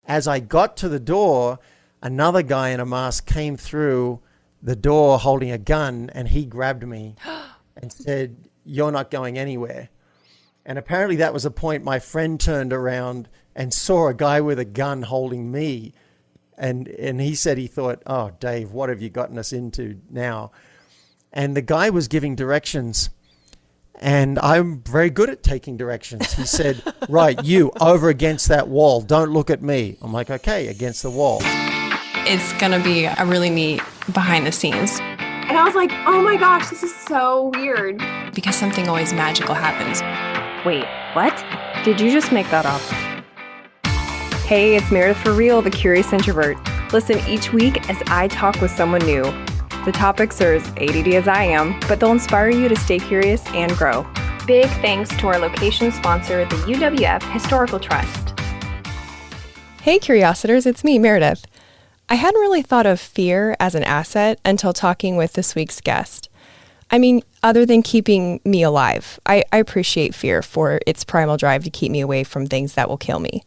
as I got to the door, another guy in a mask came through the door holding a gun, and he grabbed me and said, "You're not going anywhere." And apparently that was a point my friend turned around and saw a guy with a gun holding me. And he said he thought, "Oh, Dave, what have you gotten us into now?" And the guy was giving directions. And I'm very good at taking directions. He said, "Right, you over against that wall. Don't look at me." I'm like, "Okay, against the wall." It's going to be a really neat behind the scenes. And I was like, oh my gosh, this is so weird. Because something always magical happens. Wait, what? Did you just make that up? Hey, it's Meredith for Real, the Curious Introvert. Listen each week as I talk with someone new. The topics are as ADD as I am, but they'll inspire you to stay curious and grow. Big thanks to our location sponsor, the UWF Historical Trust. Hey, Curiositors, it's me, Meredith. I hadn't really thought of fear as an asset until talking with this week's guest. I mean, other than keeping me alive, I appreciate fear for its primal drive to keep me away from things that will kill me.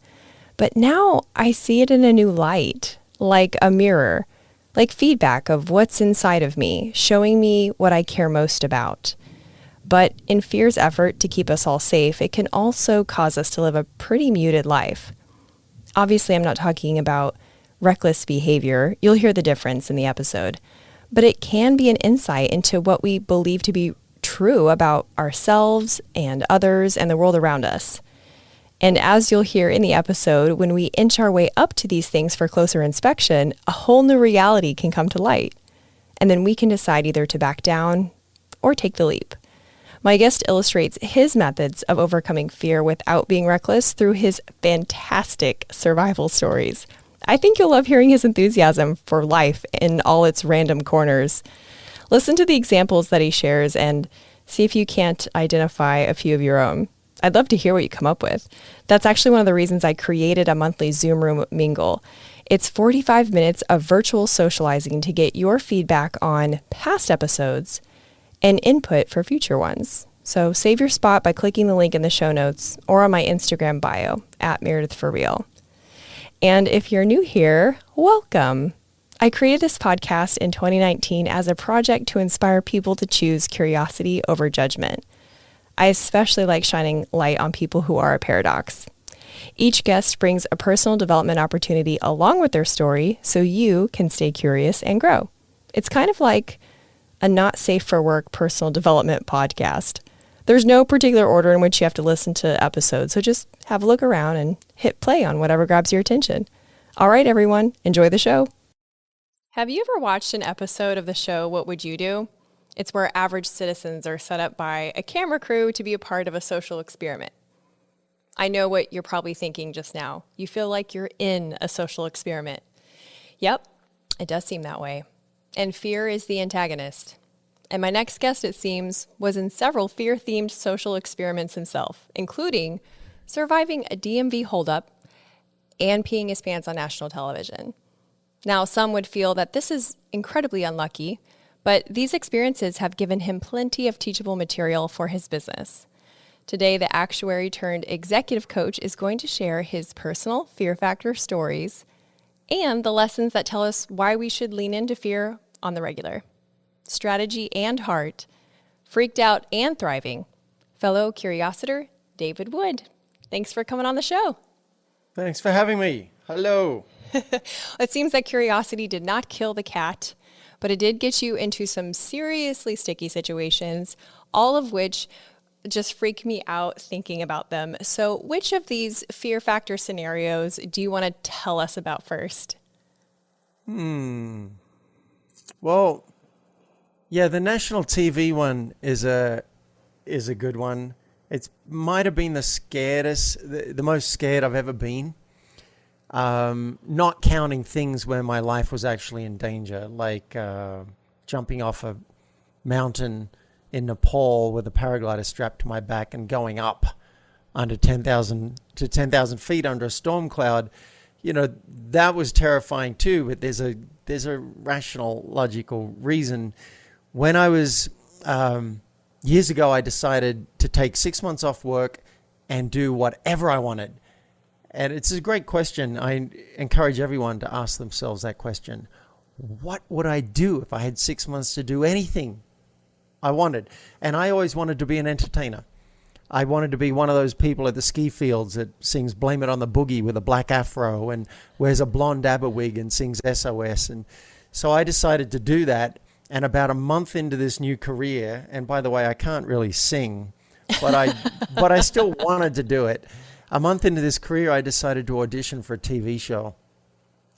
But now I see it in a new light, like a mirror, like feedback of what's inside of me, showing me what I care most about. But in fear's effort to keep us all safe, it can also cause us to live a pretty muted life. Obviously, I'm not talking about reckless behavior. You'll hear the difference in the episode. But it can be an insight into what we believe to be true about ourselves and others and the world around us. And as you'll hear in the episode, when we inch our way up to these things for closer inspection, a whole new reality can come to light. And then we can decide either to back down or take the leap. My guest illustrates his methods of overcoming fear without being reckless through his fantastic survival stories. I think you'll love hearing his enthusiasm for life in all its random corners. Listen to the examples that he shares and see if you can't identify a few of your own. I'd love to hear what you come up with. That's actually one of the reasons I created a monthly Zoom room mingle. It's 45 minutes of virtual socializing to get your feedback on past episodes and input for future ones. So save your spot by clicking the link in the show notes or on my Instagram bio at Meredith for Real. And if you're new here, welcome. I created this podcast in 2019 as a project to inspire people to choose curiosity over judgment. I especially like shining light on people who are a paradox. Each guest brings a personal development opportunity along with their story so you can stay curious and grow. It's kind of like a not safe for work personal development podcast. There's no particular order in which you have to listen to episodes, so just have a look around and hit play on whatever grabs your attention. All right, everyone, enjoy the show. Have you ever watched an episode of the show What Would You Do? It's where average citizens are set up by a camera crew to be a part of a social experiment. I know what you're probably thinking just now. You feel like you're in a social experiment. Yep, it does seem that way. And fear is the antagonist. And my next guest, it seems, was in several fear-themed social experiments himself, including surviving a DMV holdup and peeing his pants on national television. Now, some would feel that this is incredibly unlucky, but these experiences have given him plenty of teachable material for his business. Today, the actuary turned executive coach is going to share his personal fear factor stories and the lessons that tell us why we should lean into fear on the regular. Strategy and heart, freaked out and thriving, fellow curiositor David Wood. Thanks for coming on the show. Thanks for having me. Hello. It seems that curiosity did not kill the cat, but it did get you into some seriously sticky situations, all of which just freak me out thinking about them. So which of these fear factor scenarios do you want to tell us about first? Well, yeah, the national TV one is a good one. It might have been the most scared I've ever been. Not counting things where my life was actually in danger, like jumping off a mountain in Nepal with a paraglider strapped to my back and going up under 10,000 feet under a storm cloud. You know, that was terrifying too, but there's a rational, logical reason. When I was, years ago, I decided to take 6 months off work and do whatever I wanted. And it's a great question. I encourage everyone to ask themselves that question. What would I do if I had 6 months to do anything I wanted? And I always wanted to be an entertainer. I wanted to be one of those people at the ski fields that sings Blame It on the Boogie with a black afro and wears a blonde ABBA wig and sings SOS. And so I decided to do that. And about a month into this new career, and by the way, I can't really sing, but I still wanted to do it. A month into this career, I decided to audition for a TV show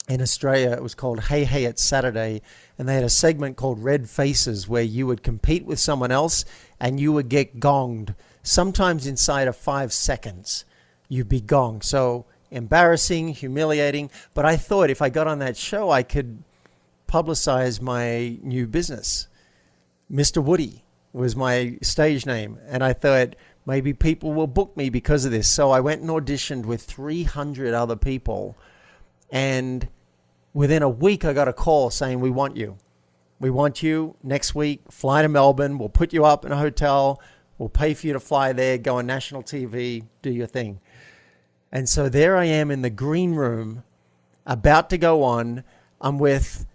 in Australia. It was called Hey Hey It's Saturday, and they had a segment called Red Faces where you would compete with someone else and you would get gonged. Sometimes inside of 5 seconds, you'd be gonged. So embarrassing, humiliating. But I thought if I got on that show, I could publicize my new business. Mr. Woody was my stage name. And I thought maybe people will book me because of this. So I went and auditioned with 300 other people. And within a week, I got a call saying, we want you. We want you next week. Fly to Melbourne. We'll put you up in a hotel. We'll pay for you to fly there, go on national TV, do your thing. And so there I am in the green room, about to go on. I'm with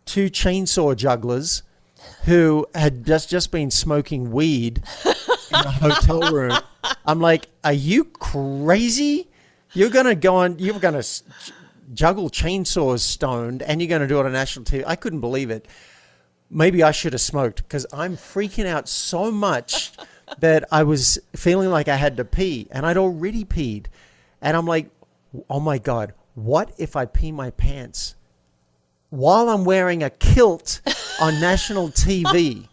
2 chainsaw jugglers who had just been smoking weed in a hotel room. I'm like, are you crazy? You're going to go on, you're going to juggle chainsaws stoned, and you're going to do it on national TV. I couldn't believe it. Maybe I should have smoked because I'm freaking out so much that I was feeling like I had to pee, and I'd already peed. And I'm like, oh my God, what if I pee my pants while I'm wearing a kilt on national TV?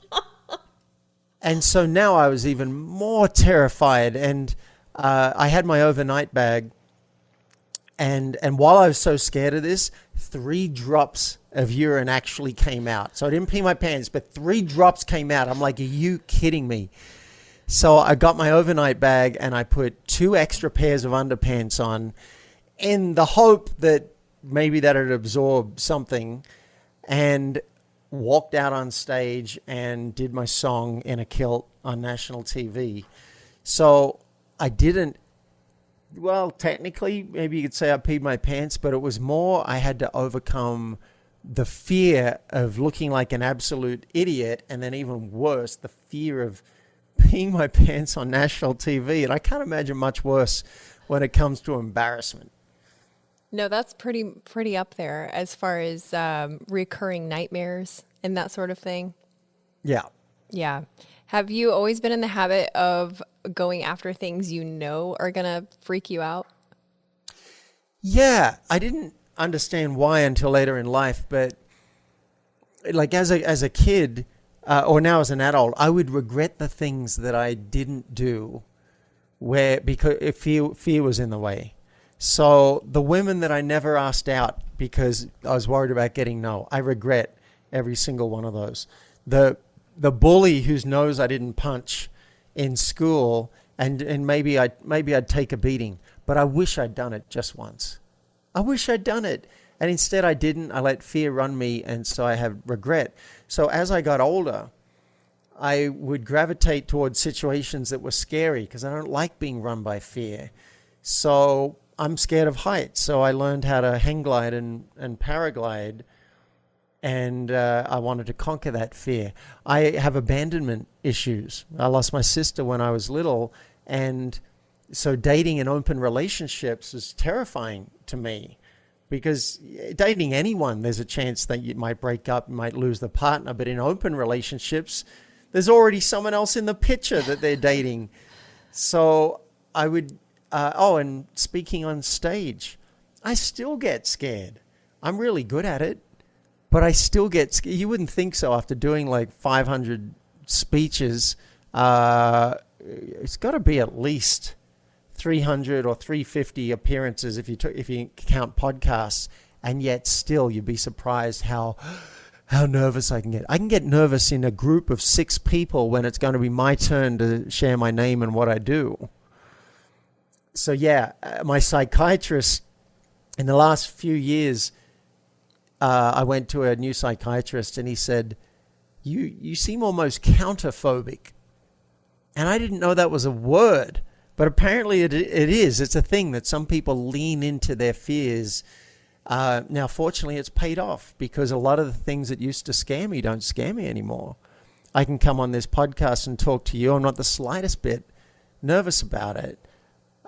And so now I was even more terrified. And I had my overnight bag. And while I was so scared of this, 3 drops of urine actually came out. So I didn't pee my pants, but 3 drops came out. I'm like, are you kidding me? So I got my overnight bag and I put 2 extra pairs of underpants on in the hope that maybe that would absorb something, and walked out on stage and did my song in a kilt on national TV. So I didn't, well, technically, maybe you could say I peed my pants, but it was more I had to overcome the fear of looking like an absolute idiot, and then even worse, the fear of peeing my pants on national TV. And I can't imagine much worse when it comes to embarrassment. No, that's pretty up there as far as recurring nightmares and that sort of thing. Yeah. Yeah. Have you always been in the habit of going after things you know are going to freak you out? Yeah. I didn't understand why until later in life, but like as a kid, or now as an adult, I would regret the things that I didn't do because if fear was in the way. So the women that I never asked out because I was worried about getting no, I regret every single one of those. The bully whose nose I didn't punch in school, and maybe I'd take a beating, but I wish I'd done it just once. I wish I'd done it. And instead I didn't. I let fear run me, and so I have regret. So as I got older, I would gravitate towards situations that were scary because I don't like being run by fear. So I'm scared of heights. So I learned how to hang glide and paraglide, and I wanted to conquer that fear. I have abandonment issues. I lost my sister when I was little, and so dating in open relationships is terrifying to me. Because dating anyone, there's a chance that you might break up, you might lose the partner. But in open relationships, there's already someone else in the picture that they're dating. So I would, and speaking on stage, I still get scared. I'm really good at it, but I still get scared. You wouldn't think so after doing like 500 speeches. It's got to be at least 300 or 350 appearances if you count podcasts, and yet still you'd be surprised how nervous I can get. I can get nervous in a group of 6 people when it's going to be my turn to share my name and what I do. So yeah, my psychiatrist in the last few years, I went to a new psychiatrist and he said, you seem almost counterphobic. And I didn't know that was a word. But apparently it is. It's a thing that some people lean into their fears. Now, fortunately, it's paid off because a lot of the things that used to scare me don't scare me anymore. I can come on this podcast and talk to you. I'm not the slightest bit nervous about it.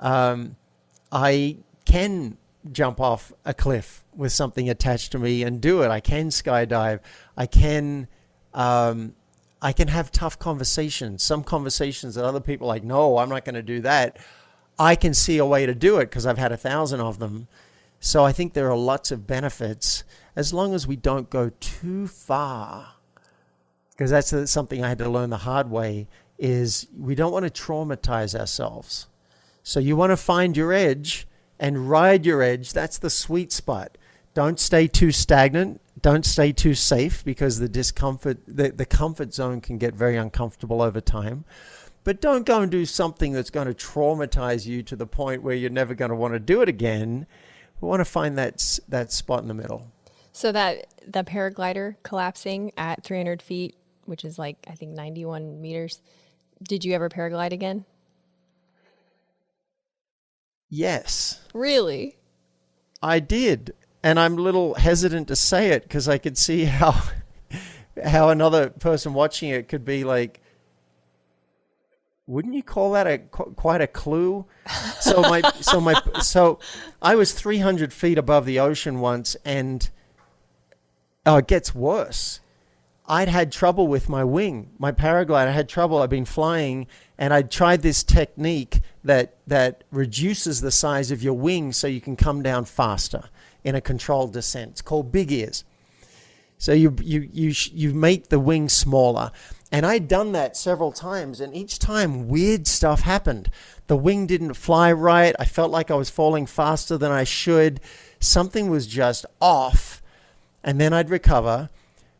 I can jump off a cliff with something attached to me and do it. I can skydive. I can have tough conversations. Some conversations that other people are like, no, I'm not going to do that. I can see a way to do it because I've had 1,000 of them. So I think there are lots of benefits as long as we don't go too far. Because that's something I had to learn the hard way, is we don't want to traumatize ourselves. So you want to find your edge and ride your edge. That's the sweet spot. Don't stay too stagnant. Don't stay too safe, because the discomfort, the comfort zone can get very uncomfortable over time. But don't go and do something that's going to traumatize you to the point where you're never going to want to do it again. We want to find that spot in the middle. So that the paraglider collapsing at 300 feet, which is like, I think 91 meters. Did you ever paraglide again? Yes. Really? I did. And I'm a little hesitant to say it because I could see how another person watching it could be like, wouldn't you call that quite a clue? So I was 300 feet above the ocean once, and it gets worse. I'd had trouble with my wing, my paraglider. I had trouble. I'd been flying, and I'd tried this technique that reduces the size of your wing so you can come down faster in a controlled descent. It's called big ears. So you make the wing smaller. And I'd done that several times, and each time weird stuff happened. The wing didn't fly right. I felt like I was falling faster than I should. Something was just off. And then I'd recover.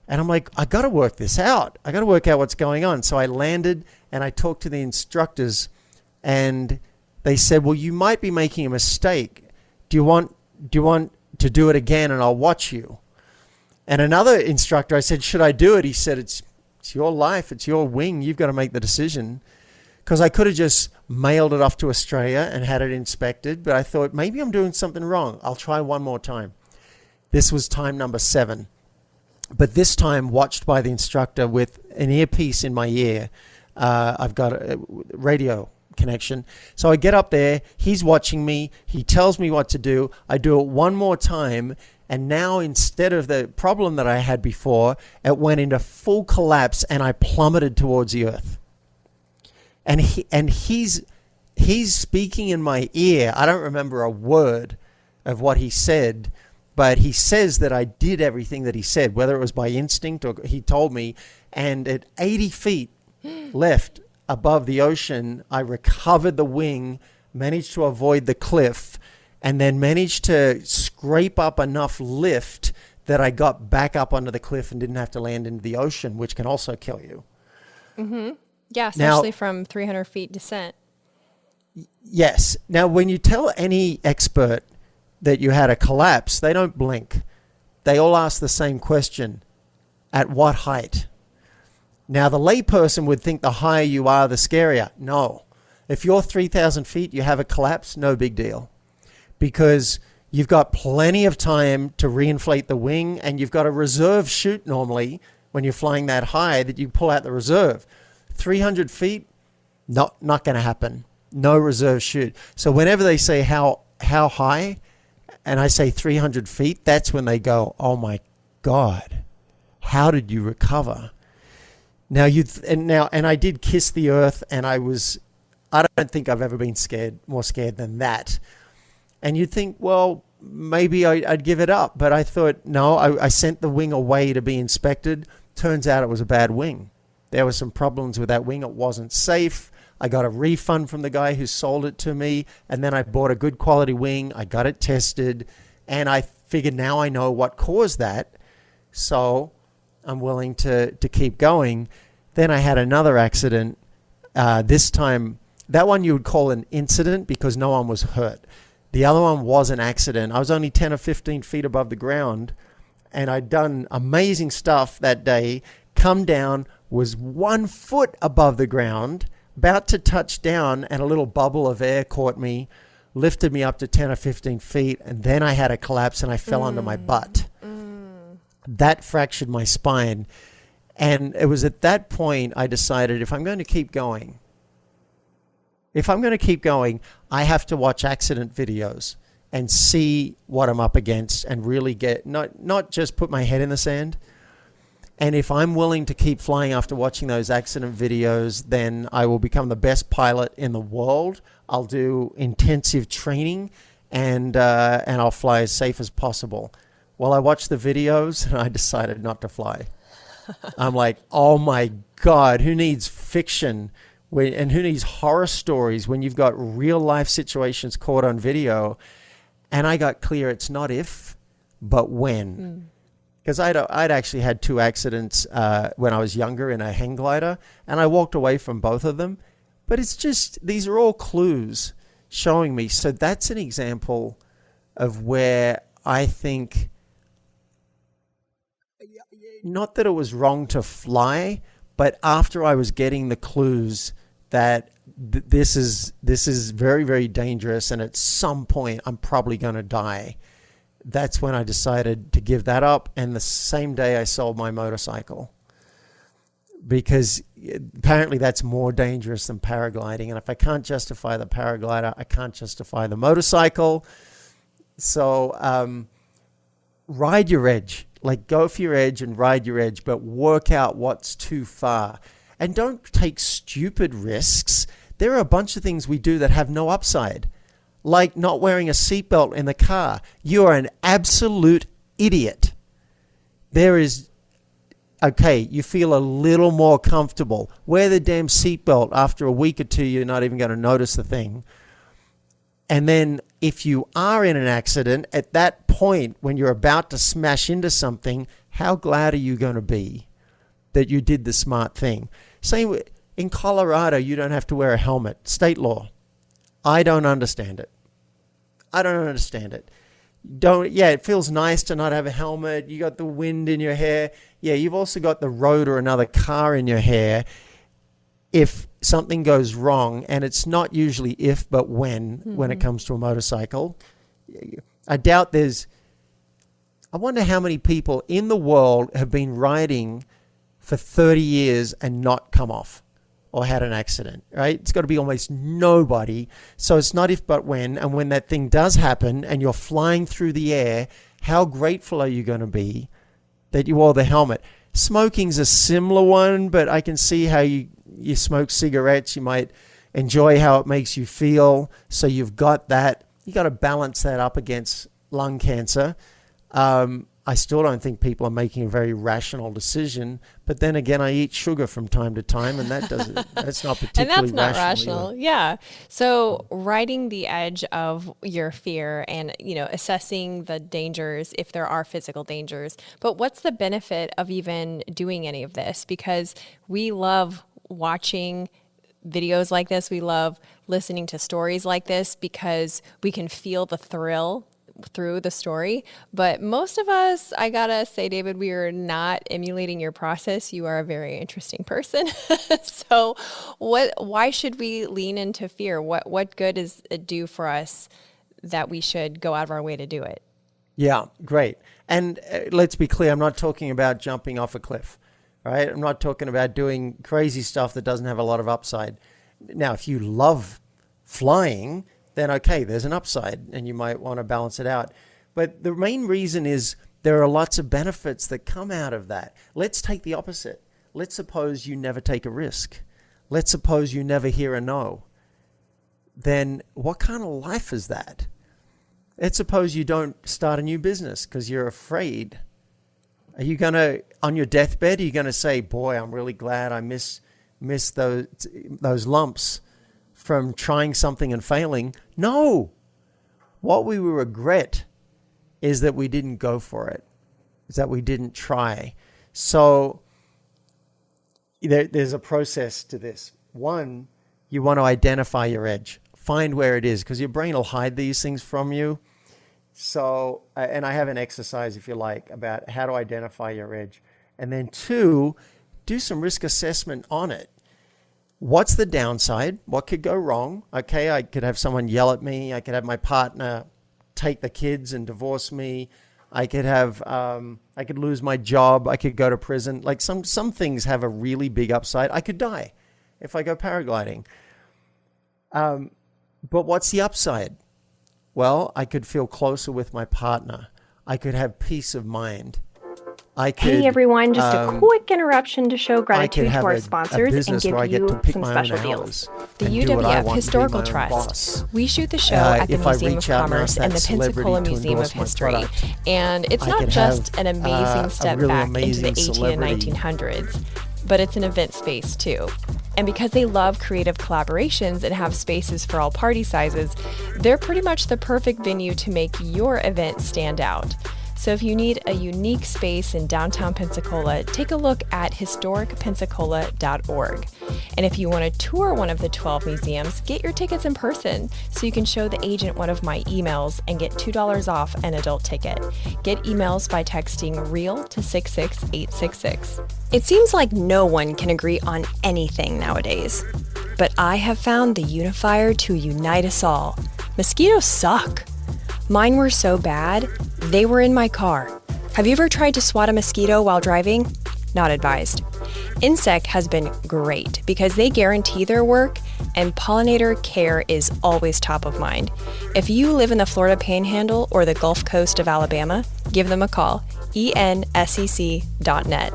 And I'm like, I got to work this out. I got to work out what's going on. So I landed and I talked to the instructors, and they said, well, you might be making a mistake. Do you want to do it again, and I'll watch you? And another instructor, I said, should I do it? He said, it's your life. It's your wing. You've got to make the decision. Because I could have just mailed it off to Australia and had it inspected. But I thought, maybe I'm doing something wrong. I'll try one more time. This was time number 7. But this time watched by the instructor with an earpiece in my ear. I've got a radio connection. So I get up there. He's watching me. He tells me what to do. I do it one more time. And now, instead of the problem that I had before, it went into full collapse and I plummeted towards the earth. And he's speaking in my ear. I don't remember a word of what he said, but he says that I did everything that he said, whether it was by instinct or he told me. And at 80 feet left above the ocean, I recovered the wing, managed to avoid the cliff, and then managed to scrape up enough lift that I got back up onto the cliff and didn't have to land into the ocean, which can also kill you. Mm-hmm. Yeah, especially from 300 feet descent. Yes. Now, when you tell any expert that you had a collapse, they don't blink. They all ask the same question: at what height? Now, the layperson would think the higher you are, the scarier. No. If you're 3,000 feet, you have a collapse, no big deal. Because you've got plenty of time to reinflate the wing, and you've got a reserve chute normally when you're flying that high that you pull out the reserve. 300 feet, not going to happen. No reserve chute. So whenever they say how high, and I say 300 feet, that's when they go, oh my God, how did you recover? Now and I did kiss the earth, and I don't think I've ever been more scared than that. And you'd think, well, maybe I'd give it up. But I thought, no, I sent the wing away to be inspected. Turns out it was a bad wing. There were some problems with that wing. It wasn't safe. I got a refund from the guy who sold it to me. And then I bought a good quality wing. I got it tested. And I figured now I know what caused that. So I'm willing to keep going. Then I had another accident. This time, that one you would call an incident because no one was hurt. The other one was an accident. I was only 10 or 15 feet above the ground, and I'd done amazing stuff that day. Come down, was 1 foot above the ground, about to touch down, and a little bubble of air caught me, lifted me up to 10 or 15 feet, and then I had a collapse and I fell onto my butt. That fractured my spine. And it was at that point I decided if I'm going to keep going, I have to watch accident videos and see what I'm up against and really get, not just put my head in the sand. And if I'm willing to keep flying after watching those accident videos, then I will become the best pilot in the world. I'll do intensive training and I'll fly as safe as possible. Well, I watched the videos and I decided not to fly. I'm like, oh my God, who needs fiction and who needs horror stories when you've got real life situations caught on video? And I got clear, it's not if, but when. Because I'd actually had 2 accidents when I was younger in a hang glider, and I walked away from both of them. But it's just, these are all clues showing me. So that's an example of where I think, not that it was wrong to fly, but after I was getting the clues that this is very, very dangerous, and at some point I'm probably going to die, that's when I decided to give that up. And the same day I sold my motorcycle, because apparently that's more dangerous than paragliding. And if I can't justify the paraglider, I can't justify the motorcycle. So ride your edge. Like, go for your edge and ride your edge, but work out what's too far. And don't take stupid risks. There are a bunch of things we do that have no upside, like not wearing a seatbelt in the car. You are an absolute idiot. Okay, you feel a little more comfortable. Wear the damn seatbelt. After a week or 2, you're not even going to notice the thing. And then if you are in an accident, at that point, when you're about to smash into something, how glad are you going to be that you did the smart thing? Same in Colorado, you don't have to wear a helmet. State law. I don't understand it. It feels nice to not have a helmet. You got the wind in your hair. Yeah, you've also got the road or another car in your hair. If something goes wrong, and it's not usually if, but when it comes to a motorcycle, I wonder how many people in the world have been riding for 30 years and not come off or had an accident, right? It's got to be almost nobody. So it's not if, but when. And when that thing does happen and you're flying through the air, how grateful are you going to be that you wore the helmet? Smoking's a similar one, but I can see how you smoke cigarettes. You might enjoy how it makes you feel. So you've got that. You got to balance that up against lung cancer. I still don't think people are making a very rational decision. But then again, I eat sugar from time to time, and that's not particularly and that's not rational. Yeah. So riding the edge of your fear and, assessing the dangers, if there are physical dangers. But what's the benefit of even doing any of this? Because we love watching videos like this. We love listening to stories like this because we can feel the thrill through the story. But most of us, I gotta say, David, we are not emulating your process. You are a very interesting person. So why should we lean into fear? What good does it do for us that we should go out of our way to do it? Yeah, great. And let's be clear, I'm not talking about jumping off a cliff, right? I'm not talking about doing crazy stuff that doesn't have a lot of upside. Now, if you love flying, then okay, there's an upside and you might want to balance it out. But the main reason is there are lots of benefits that come out of that. Let's take the opposite. Let's suppose you never take a risk. Let's suppose you never hear a no. Then what kind of life is that? Let's suppose you don't start a new business because you're afraid. Are you going to, on your deathbed, are you going to say, boy, I'm really glad I missed those lumps from trying something and failing? No. What we will regret is that we didn't go for it, is that we didn't try. So there's a process to this. One, you want to identify your edge. Find where it is, because your brain will hide these things from you. So, and I have an exercise, if you like, about how to identify your edge. And then 2, do some risk assessment on it. What's the downside? What could go wrong? Okay, I could have someone yell at me. I could have my partner take the kids and divorce me. I could have, I could lose my job. I could go to prison. Like some things have a really big upside. I could die if I go paragliding. But what's the upside? Well, I could feel closer with my partner. I could have peace of mind. Hey everyone, just a quick interruption to show gratitude to our sponsors and give you some special deals. The UWF Historical Trust. We shoot the show at the Museum of Commerce and the Pensacola Museum of History. And it's not just an amazing step back into the 18 and 1900s, but it's an event space too. And because they love creative collaborations and have spaces for all party sizes, they're pretty much the perfect venue to make your event stand out. So if you need a unique space in downtown Pensacola, take a look at historicpensacola.org. And if you want to tour one of the 12 museums, get your tickets in person so you can show the agent one of my emails and get $2 off an adult ticket. Get emails by texting REAL to 66866. It seems like no one can agree on anything nowadays. But I have found the unifier to unite us all. Mosquitoes suck. Mine were so bad, they were in my car. Have you ever tried to swat a mosquito while driving? Not advised. Insect has been great because they guarantee their work and pollinator care is always top of mind. If you live in the Florida Panhandle or the Gulf Coast of Alabama, give them a call, ensecc.net.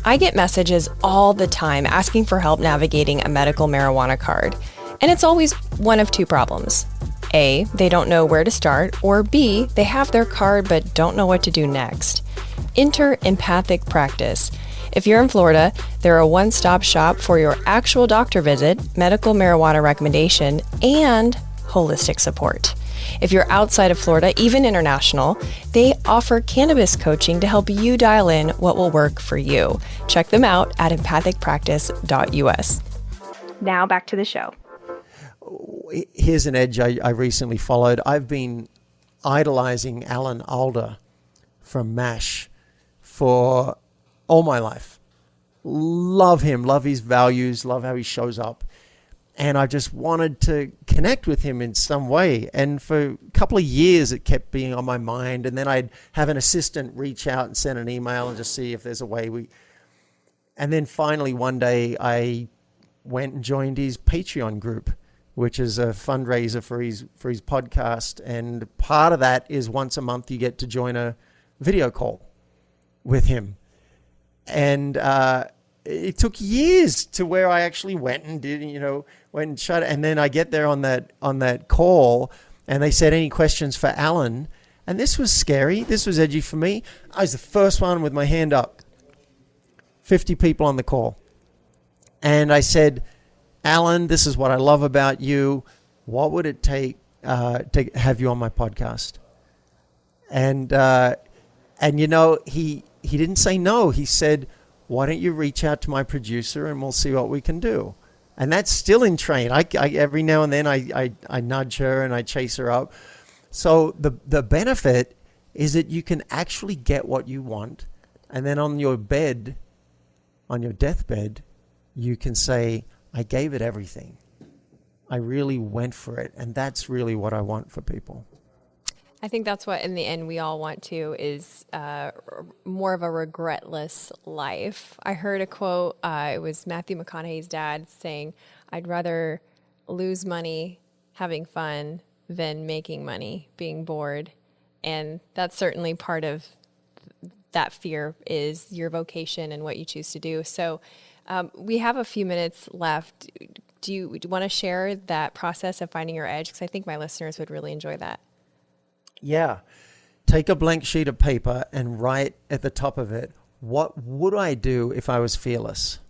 I get messages all the time asking for help navigating a medical marijuana card, and it's always one of two problems. A, they don't know where to start, or B, they have their card but don't know what to do next. Enter Empathic Practice. If you're in Florida, they're a one-stop shop for your actual doctor visit, medical marijuana recommendation, and holistic support. If you're outside of Florida, even international, they offer cannabis coaching to help you dial in what will work for you. Check them out at empathicpractice.us. Now back to the show. Here's an edge I recently followed. I've been idolizing Alan Alda from MASH for all my life. Love him, love his values, love how he shows up. And I just wanted to connect with him in some way. And for a couple of years, it kept being on my mind. And then I'd have an assistant reach out and send an email and just see if there's a way And then finally, one day, I went and joined his Patreon group, which is a fundraiser for his podcast. And part of that is once a month you get to join a video call with him. And it took years to where I actually went and did, went and shut it. And then I get there on that call and they said, any questions for Alan? And this was scary. This was edgy for me. I was the first one with my hand up. 50 people on the call. And I said, Alan, this is what I love about you. What would it take to have you on my podcast? And he didn't say no. He said, why don't you reach out to my producer and we'll see what we can do? And that's still in train. I every now and then I nudge her and I chase her up. So the benefit is that you can actually get what you want. And then on your deathbed, you can say, I gave it everything. I really went for it. And that's really what I want for people. I think that's what, in the end, we all want to is more of a regretless life. I heard a quote, it was Matthew McConaughey's dad saying, I'd rather lose money having fun than making money being bored. And that's certainly part of that fear is your vocation and what you choose to do. So we have a few minutes left. Do you want to share that process of finding your edge? Because I think my listeners would really enjoy that. Yeah. Take a blank sheet of paper and write at the top of it, what would I do if I was fearless?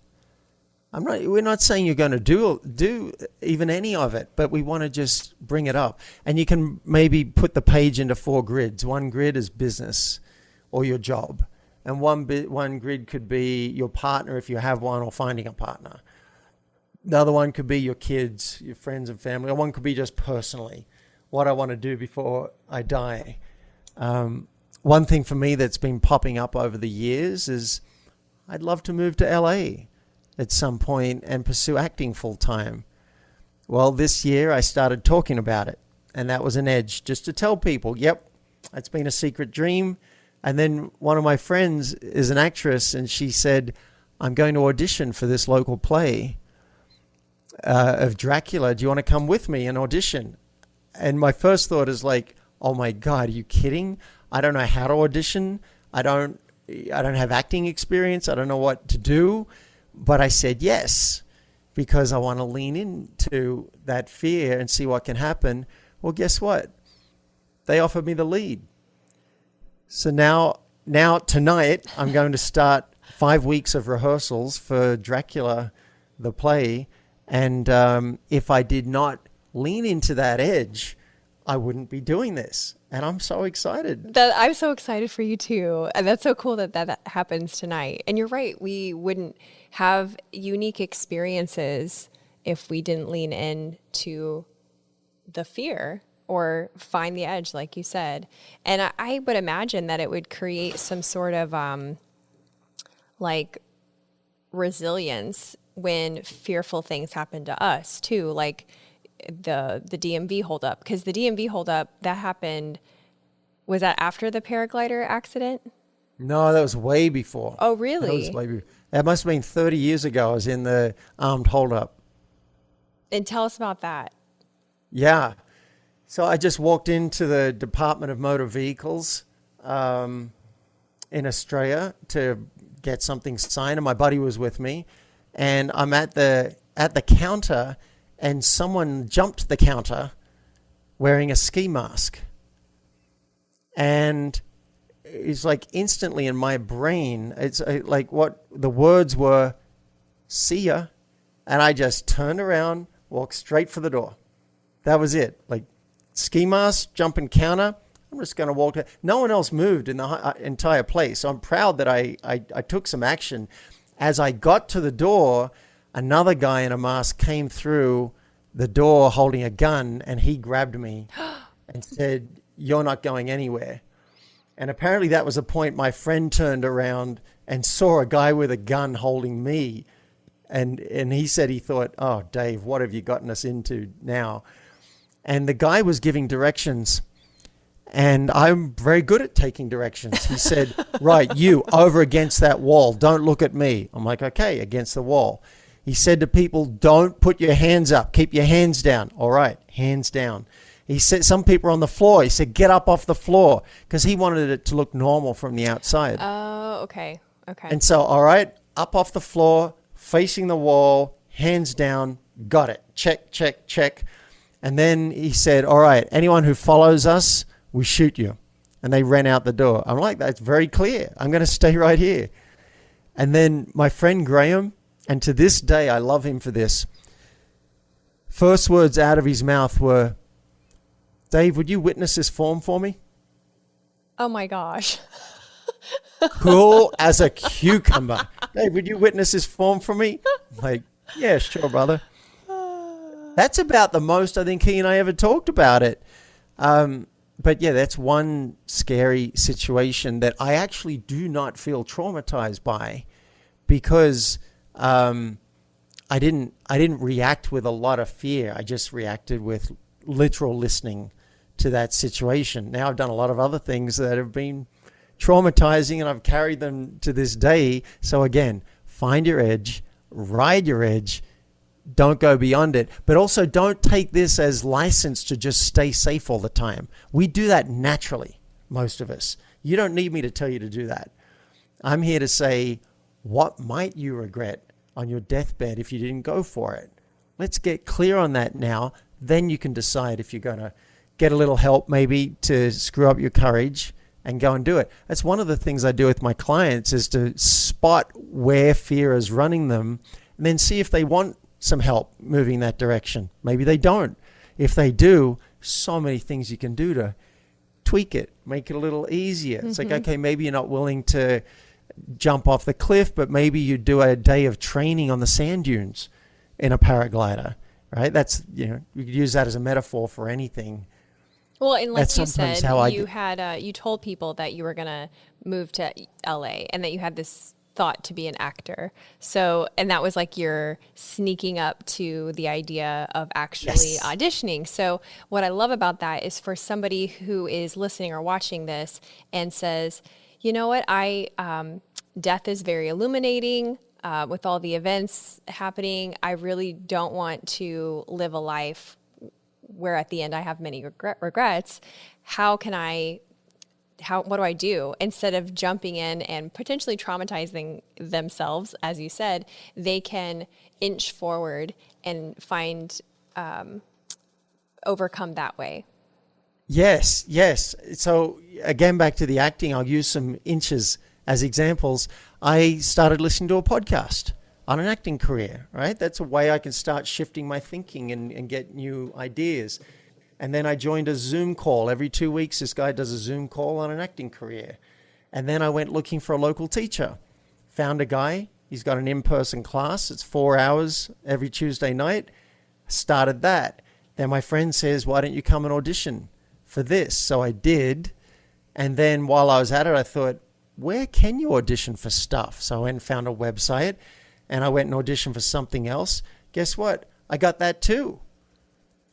We're not saying you're going to do even any of it, but we want to just bring it up. And you can maybe put the page into 4 grids. One grid is business or your job. And one grid could be your partner if you have one, or finding a partner. The other one could be your kids, your friends and family, or one could be just personally, what I want to do before I die. One thing for me that's been popping up over the years is I'd love to move to LA. at some point and pursue acting full time. Well, this year I started talking about it, and that was an edge, just to tell people, yep, it's been a secret dream. And then one of my friends is an actress, and she said, I'm going to audition for this local play of Dracula. Do you want to come with me and audition? And my first thought is like, oh my God, are you kidding? I don't know how to audition. I don't have acting experience. I don't know what to do. But I said yes, because I want to lean into that fear and see what can happen. Well, guess what? They offered me the lead. So now tonight, I'm going to start 5 weeks of rehearsals for Dracula, the play. And if I did not lean into that edge, I wouldn't be doing this. And I'm so excited. I'm so excited for you too. And that's so cool that happens tonight. And you're right. We wouldn't have unique experiences if we didn't lean into the fear or find the edge, like you said. And I would imagine that it would create some sort of like resilience when fearful things happen to us too, like the DMV holdup. Because the DMV holdup, that happened, was that after the paraglider accident? No, that was way before. Oh, really? That must have been 30 years ago. I was in the armed holdup. And tell us about that. Yeah. So I just walked into the Department of Motor Vehicles in Australia to get something signed, and my buddy was with me. And I'm at the counter, and someone jumped the counter wearing a ski mask. And it's like instantly in my brain, it's like what the words were, see ya. And I just turned around, walked straight for the door. That was it. Like, ski mask, jumping counter. I'm just going to walk. No one else moved in the entire place. So I'm proud that I took some action. As I got to the door, another guy in a mask came through the door holding a gun, and he grabbed me and said, you're not going anywhere. And apparently that was the point my friend turned around and saw a guy with a gun holding me. And he said he thought, oh, Dave, what have you gotten us into now? And the guy was giving directions, and I'm very good at taking directions. He said, right, you over against that wall. Don't look at me. I'm like, okay, against the wall. He said to people, don't put your hands up. Keep your hands down. All right, hands down. He said, some people are on the floor. He said, get up off the floor, because he wanted it to look normal from the outside. Oh, okay. Okay. And so, all right, up off the floor, facing the wall, hands down, got it. Check, check, check. And then he said, all right, anyone who follows us, we shoot you. And they ran out the door. I'm like, that's very clear. I'm going to stay right here. And then my friend Graham, and to this day, I love him for this, first words out of his mouth were, Dave, would you witness this form for me? Oh my gosh. Cool as a cucumber. Dave, would you witness this form for me? Like, yeah, sure, brother. That's about the most I think he and I ever talked about it. But yeah, that's one scary situation that I actually do not feel traumatized by, because I didn't react with a lot of fear. I just reacted with literal listening to that situation. Now I've done a lot of other things that have been traumatizing, and I've carried them to this day. So again, find your edge, ride your edge. Don't go beyond it, but also don't take this as license to just stay safe all the time. We do that naturally, most of us. You don't need me to tell you to do that. I'm here to say, what might you regret on your deathbed if you didn't go for it? Let's get clear on that now. Then you can decide if you're going to get a little help maybe to screw up your courage and go and do it. That's one of the things I do with my clients, is to spot where fear is running them and then see if they want some help moving that direction. Maybe they don't. If they do, so many things you can do to tweak it, make it a little easier. It's like, okay, maybe you're not willing to jump off the cliff, but maybe you do a day of training on the sand dunes in a paraglider, right? That's, you could use that as a metaphor for anything. Well, and like you said, how you told people that you were going to move to LA and that you had this thought to be an actor. So, and that was like you're sneaking up to the idea of actually auditioning. So what I love about that is for somebody who is listening or watching this and says, you know what, death is very illuminating with all the events happening. I really don't want to live a life where at the end I have many regrets. What do I do? Instead of jumping in and potentially traumatizing themselves, as you said, they can inch forward and overcome that way. Yes. So again, back to the acting, I'll use some inches as examples. I started listening to a podcast on an acting career, right? That's a way I can start shifting my thinking and get new ideas. And then I joined a Zoom call. Every 2 weeks, this guy does a Zoom call on an acting career. And then I went looking for a local teacher. Found a guy. He's got an in-person class. It's 4 hours every Tuesday night. Started that. Then my friend says, why don't you come and audition for this? So I did. And then while I was at it, I thought, where can you audition for stuff? So I went and found a website, and I went and auditioned for something else. Guess what? I got that too.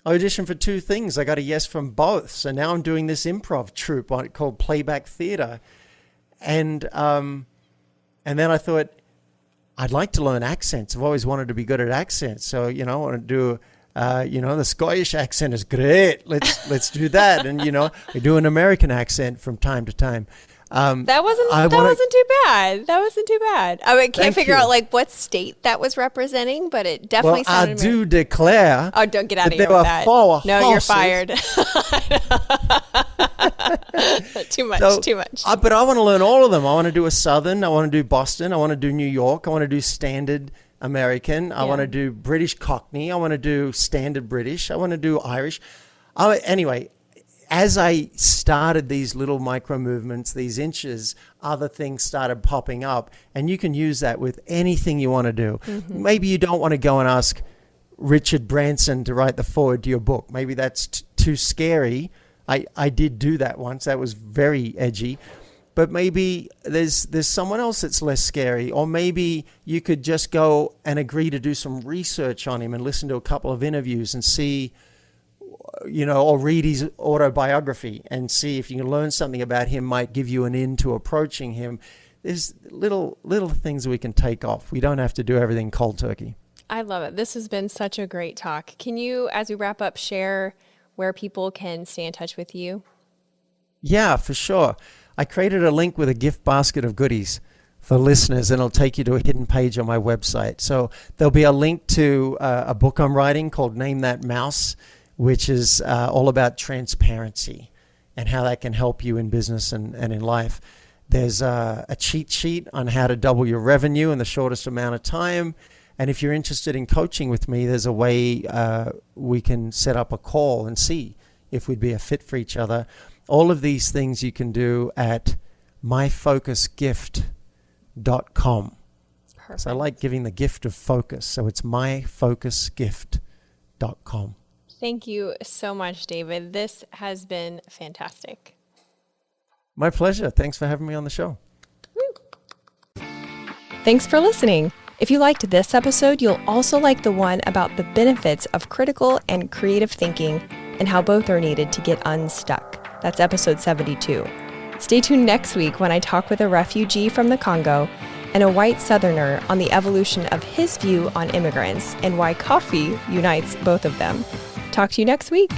I auditioned for 2 things. I got a yes from both. So now I'm doing this improv troupe called Playback Theatre. And then I thought, I'd like to learn accents. I've always wanted to be good at accents. So, I want to do, the Scottish accent is great. Let's do that. And, I do an American accent from time to time. That wasn't too bad. I mean, can't figure out like what state that was representing, but it definitely sounded. I do declare. Oh, don't get out of here with that. No, horses. You're fired. Too much. But I want to learn all of them. I want to do a Southern. I want to do Boston. I want to do New York. I want to do Standard American. I want to do British Cockney. I want to do Standard British. I want to do Irish. Anyway. As I started these little micro movements, these inches, other things started popping up. And you can use that with anything you want to do. Mm-hmm. Maybe you don't want to go and ask Richard Branson to write the foreword to your book. Maybe that's too scary. I did do that once. That was very edgy. But maybe there's someone else that's less scary. Or maybe you could just go and agree to do some research on him and listen to a couple of interviews and see, or read his autobiography and see if you can learn something about him, might give you an in to approaching him. There's little things we can take off. We don't have to do everything cold turkey. I love it. This has been such a great talk. Can you, as we wrap up, share where people can stay in touch with you? Yeah, for sure. I created a link with a gift basket of goodies for listeners, and it'll take you to a hidden page on my website. So there'll be a link to a book I'm writing called Name That Mouse, which is all about transparency and how that can help you in business and in life. There's a cheat sheet on how to double your revenue in the shortest amount of time. And if you're interested in coaching with me, there's a way we can set up a call and see if we'd be a fit for each other. All of these things you can do at myfocusgift.com. Perfect. So I like giving the gift of focus. So it's myfocusgift.com. Thank you so much, David. This has been fantastic. My pleasure. Thanks for having me on the show. Thanks for listening. If you liked this episode, you'll also like the one about the benefits of critical and creative thinking and how both are needed to get unstuck. That's episode 72. Stay tuned next week when I talk with a refugee from the Congo and a white Southerner on the evolution of his view on immigrants and why coffee unites both of them. Talk to you next week.